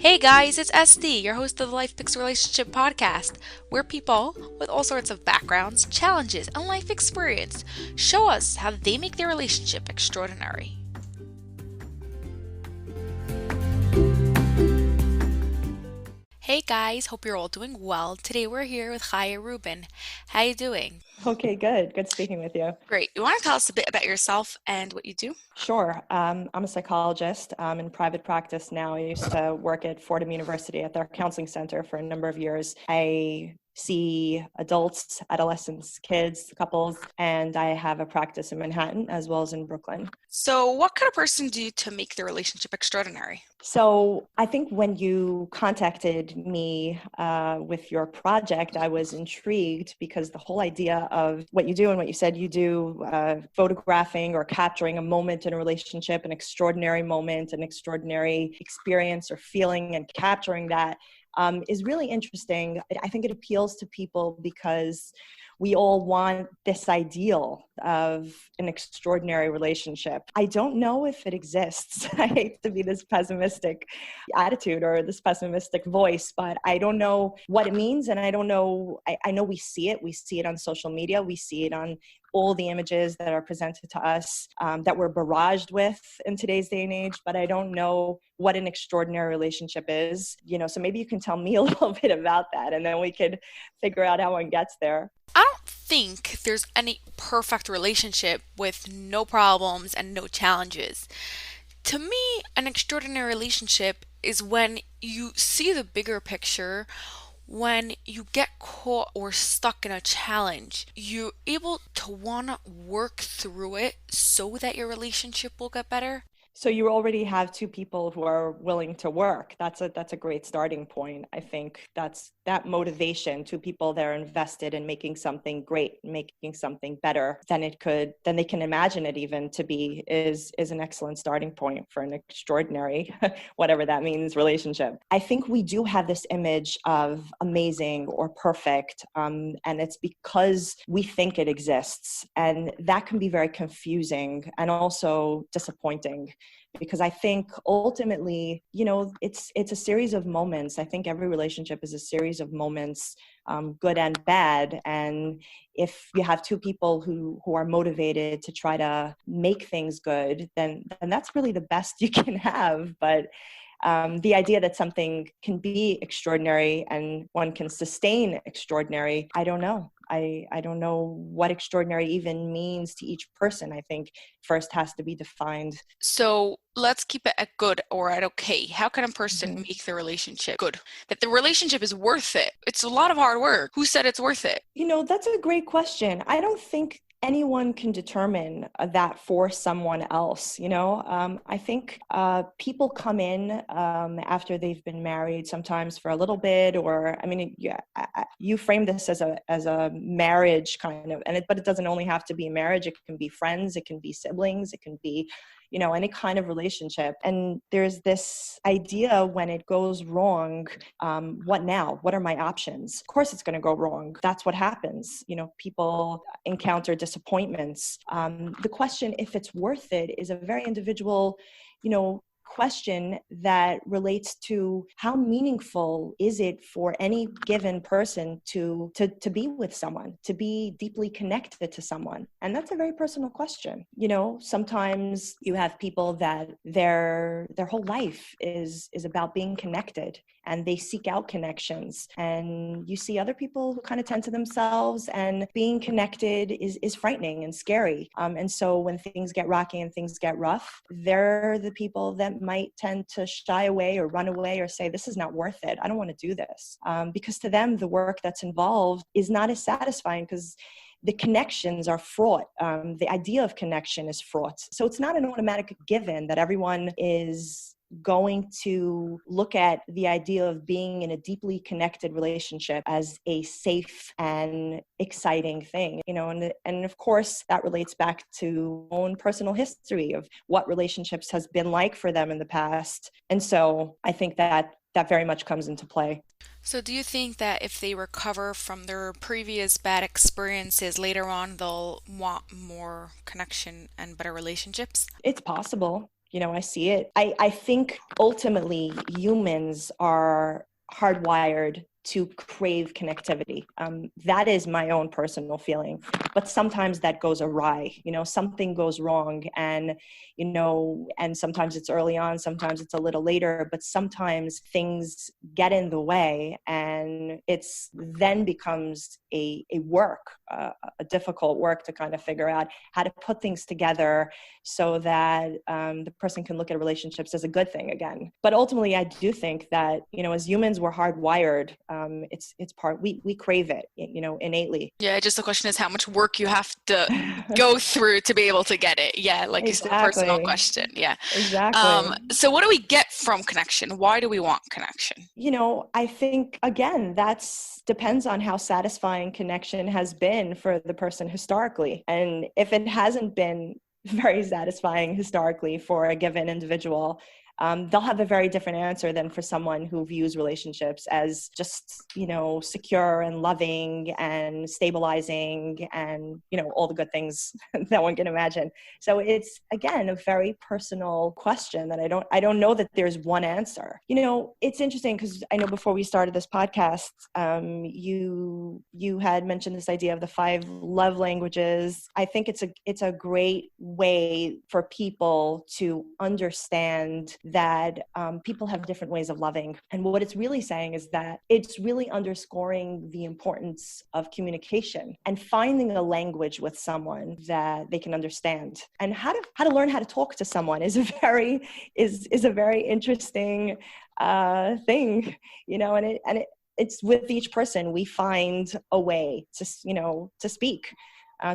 Hey guys, it's SD, your host of the Life Picks Relationship podcast, where people with all sorts of backgrounds, challenges, and life experience show us how they make their relationship extraordinary. Hey guys, hope you're all doing well. Today we're here with Chaya Rubin. How you doing? Okay, good. Good speaking with you. Great. You want to tell us a bit about yourself and what you do? Sure. I'm a psychologist. I'm in private practice now. I used to work at Fordham University at their counseling center for a number of years. I see adults, adolescents, kids, couples, and I have a practice in Manhattan as well as in Brooklyn. So, what kind of person do you to make the relationship extraordinary? So I think when you contacted me with your project, I was intrigued because the whole idea of what you do and what you said you do, photographing or capturing a moment in a relationship, an extraordinary moment, an extraordinary experience or feeling, and capturing that is really interesting. I think it appeals to people because we all want this ideal of an extraordinary relationship. I don't know if it exists. I hate to be this pessimistic attitude or this pessimistic voice, but I don't know what it means. And I don't know, I know we see it. We see it on social media. We see it on all the images that are presented to us that we're barraged with in today's day and age, but I don't know what an extraordinary relationship is. So maybe you can tell me a little bit about that, and then we could figure out how one gets there. I don't think there's any perfect relationship with no problems and no challenges. To me, an extraordinary relationship is when you see the bigger picture, when you get caught or stuck in a challenge, you're able to want to work through it so that your relationship will get better. So you already have two people who are willing to work. That's a great starting point. I think that's that motivation, two people that are invested in making something great, making something better than they can imagine it even to be is an excellent starting point for an extraordinary, whatever that means, relationship. I think we do have this image of amazing or perfect, and it's because we think it exists, and that can be very confusing and also disappointing because I think ultimately, it's a series of moments. I think every relationship is a series of moments, good and bad. And if you have two people who are motivated to try to make things good, then that's really the best you can have. But the idea that something can be extraordinary and one can sustain extraordinary, I don't know. I don't know what extraordinary even means to each person. I think first has to be defined. So let's keep it at good or at okay. How can a person Mhm. make the relationship good? That the relationship is worth it. It's a lot of hard work. Who said it's worth it? That's a great question. I don't think anyone can determine that for someone else. I think people come in after they've been married, sometimes for a little bit, or I mean, yeah, you frame this as a marriage kind of, but it doesn't only have to be marriage. It can be friends, it can be siblings, it can be any kind of relationship. And there's this idea when it goes wrong, what now? What are my options? Of course, it's going to go wrong. That's what happens. People encounter disappointments. The question, if it's worth it, is a very individual, question that relates to how meaningful is it for any given person to be with someone, to be deeply connected to someone. And that's a very personal question. Sometimes you have people that their whole life is about being connected, and they seek out connections. And you see other people who kind of tend to themselves, and being connected is frightening and scary. And so when things get rocky and things get rough, they're the people that might tend to shy away or run away or say, this is not worth it. I don't want to do this. Because to them, the work that's involved is not as satisfying because the connections are fraught. The idea of connection is fraught. So it's not an automatic given that everyone is going to look at the idea of being in a deeply connected relationship as a safe and exciting thing, and of course that relates back to own personal history of what relationships has been like for them in the past. And so I think that very much comes into play. So do you think that if they recover from their previous bad experiences later on, they'll want more connection and better relationships? It's possible. I see it. I think ultimately humans are hardwired to crave connectivity. That is my own personal feeling. But sometimes that goes awry. Something goes wrong, and sometimes it's early on, sometimes it's a little later, but sometimes things get in the way, and it's then becomes a difficult work to kind of figure out how to put things together so that the person can look at relationships as a good thing again. But ultimately, I do think that, as humans, we're hardwired. It's part, we crave it, innately. Yeah, just the question is how much work you have to go through to be able to get it. Yeah, like you said, a personal Exactly. question. Yeah. Exactly. So what do we get from connection? Why do we want connection? I think, again, that's depends on how satisfying connection has been for the person historically. And if it hasn't been very satisfying historically for a given individual, they'll have a very different answer than for someone who views relationships as just, secure and loving and stabilizing and, all the good things that one can imagine. So it's, again, a very personal question that I don't know that there's one answer. It's interesting because I know before we started this podcast, you had mentioned this idea of the 5 love languages. I think it's a great way for people to understand that people have different ways of loving. And what it's really saying is that it's really underscoring the importance of communication and finding a language with someone that they can understand. And how to learn how to talk to someone is a very interesting thing, it's with each person we find a way to speak,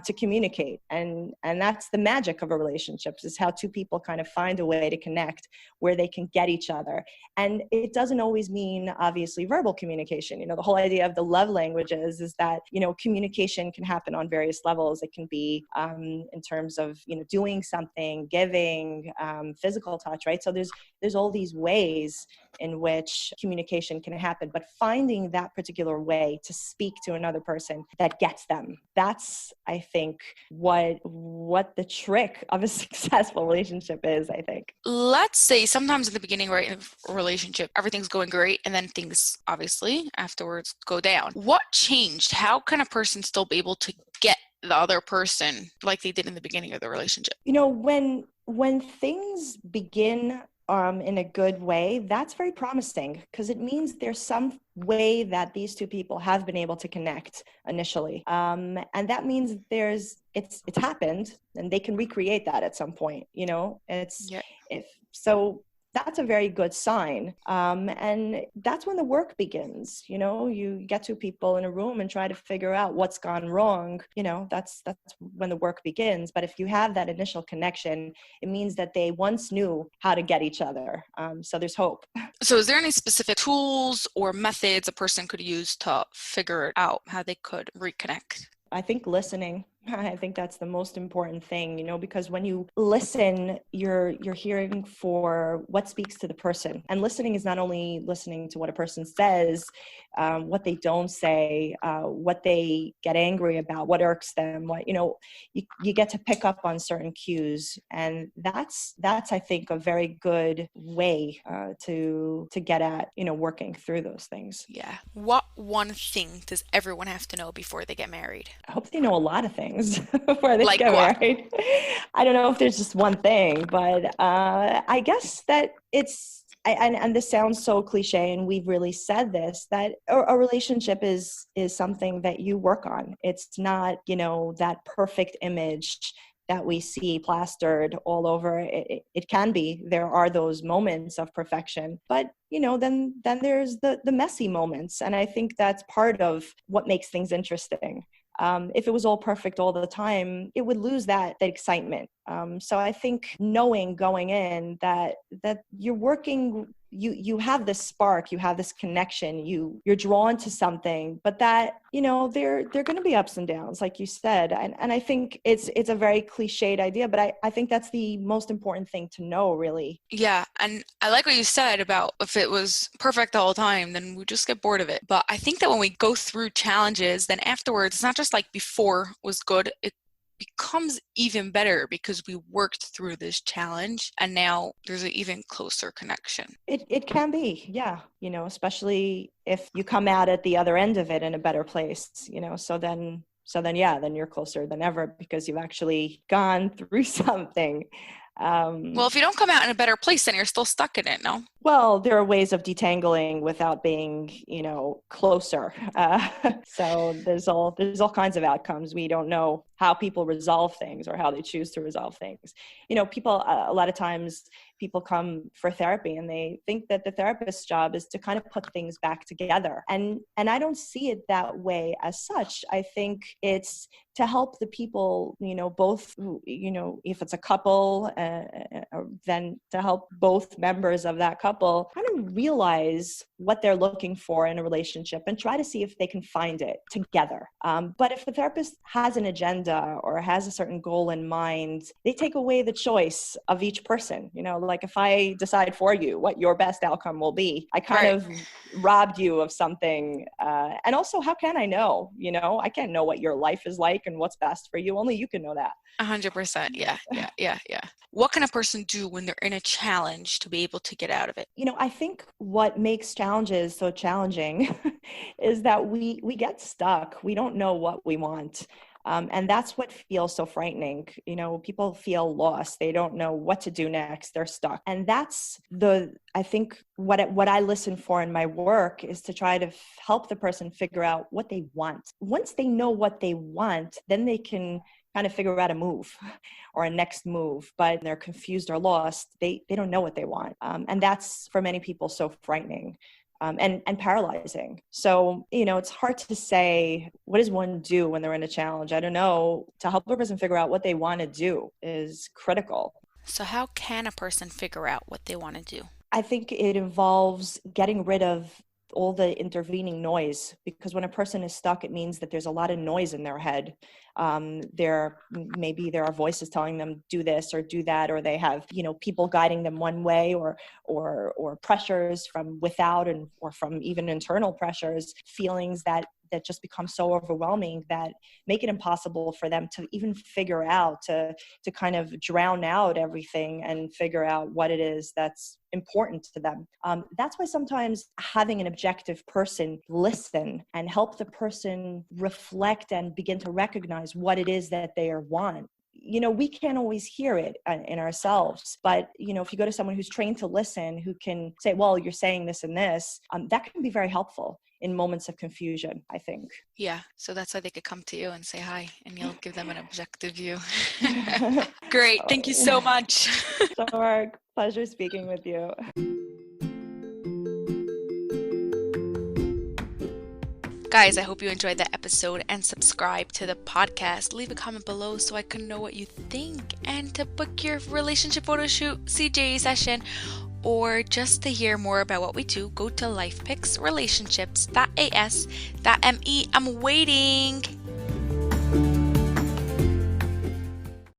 to communicate, and that's the magic of a relationship, is how two people kind of find a way to connect where they can get each other. And it doesn't always mean obviously verbal communication. The whole idea of the love languages is that communication can happen on various levels. It can be in terms of doing something, giving, physical touch, right? So there's all these ways in which communication can happen, but finding that particular way to speak to another person that gets them, that's, I think, what the trick of a successful relationship is, I think. Let's say sometimes in the beginning, right, of a relationship, everything's going great, and then things obviously afterwards go down. What changed? How can a person still be able to get the other person like they did in the beginning of the relationship? When things begin in a good way, that's very promising, because it means there's some way that these two people have been able to connect initially, and that means it's happened, and they can recreate that at some point. Yeah. If so, that's a very good sign. And that's when the work begins. You get two people in a room and try to figure out what's gone wrong. That's when the work begins. But if you have that initial connection, it means that they once knew how to get each other. So there's hope. So is there any specific tools or methods a person could use to figure out how they could reconnect? I think listening. I think that's the most important thing, because when you listen, you're hearing for what speaks to the person. And listening is not only listening to what a person says, what they don't say, what they get angry about, what irks them, you get to pick up on certain cues. And that's I think, a very good way to get at, working through those things. Yeah. What one thing does everyone have to know before they get married? I hope they know a lot of things before they Like get what? married. I don't know if there's just one thing, but I guess that and this sounds so cliche, and we've really said this, that a relationship is something that you work on. It's not, that perfect image that we see plastered all over. It can be. There are those moments of perfection, but then there's the messy moments, and I think that's part of what makes things interesting. If it was all perfect all the time, it would lose that excitement. So I think knowing going in that you're working, you have this spark, you have this connection, you're drawn to something, but that, they're going to be ups and downs, like you said. And I think it's a very cliched idea, but I think that's the most important thing to know, really. Yeah, and I like what you said about if it was perfect the whole time, then we just get bored of it. But I think that when we go through challenges, then afterwards, it's not just like before was good. becomes even better because we worked through this challenge and now there's an even closer connection. It can be, yeah, especially if you come out at the other end of it in a better place, then you're closer than ever because you've actually gone through something. Well, if you don't come out in a better place, then you're still stuck in it, no? Well, there are ways of detangling without being, closer. So there's all kinds of outcomes. We don't know how people resolve things or how they choose to resolve things. People, a lot of times people come for therapy and they think that the therapist's job is to kind of put things back together. And I don't see it that way as such. I think it's to help the people, both, if it's a couple, then to help both members of that couple kind of realize what they're looking for in a relationship and try to see if they can find it together. But if the therapist has an agenda or has a certain goal in mind, they take away the choice of each person. Like if I decide for you what your best outcome will be, I kind of robbed you of something. And also, how can I know? I can't know what your life is like and what's best for you. Only you can know that. 100%. Yeah. What can a person do when they're in a challenge to be able to get out of it? I think what makes challenges so challenging is that we get stuck. We don't know what we want. And that's what feels so frightening. People feel lost. They don't know what to do next. They're stuck. And that's I think what I listen for in my work is to try to help the person figure out what they want. Once they know what they want, then they can kind of figure out a move or a next move, but they're confused or lost. They don't know what they want. And that's for many people so frightening. And paralyzing. So, it's hard to say, what does one do when they're in a challenge? I don't know. To help a person figure out what they want to do is critical. So how can a person figure out what they want to do? I think it involves getting rid of all the intervening noise, because when a person is stuck, it means that there's a lot of noise in their head. Maybe there are voices telling them do this or do that, or they have, people guiding them one way, or pressures from without or from even internal pressures, feelings that just become so overwhelming that make it impossible for them to even figure out, to kind of drown out everything and figure out what it is that's important to them. That's why sometimes having an objective person listen and help the person reflect and begin to recognize what it is that they want. We can't always hear it in ourselves, but, if you go to someone who's trained to listen, who can say, well, you're saying this and this, that can be very helpful in moments of confusion, I think. Yeah. So that's why they could come to you and say hi, and you'll give them an objective view. Great. Thank you so much. Sure. Pleasure speaking with you. Guys, I hope you enjoyed that episode and subscribe to the podcast. Leave a comment below so I can know what you think. And to book your relationship photo shoot, CJE session, or just to hear more about what we do, go to lifepicksrelationships.as.me. I'm waiting.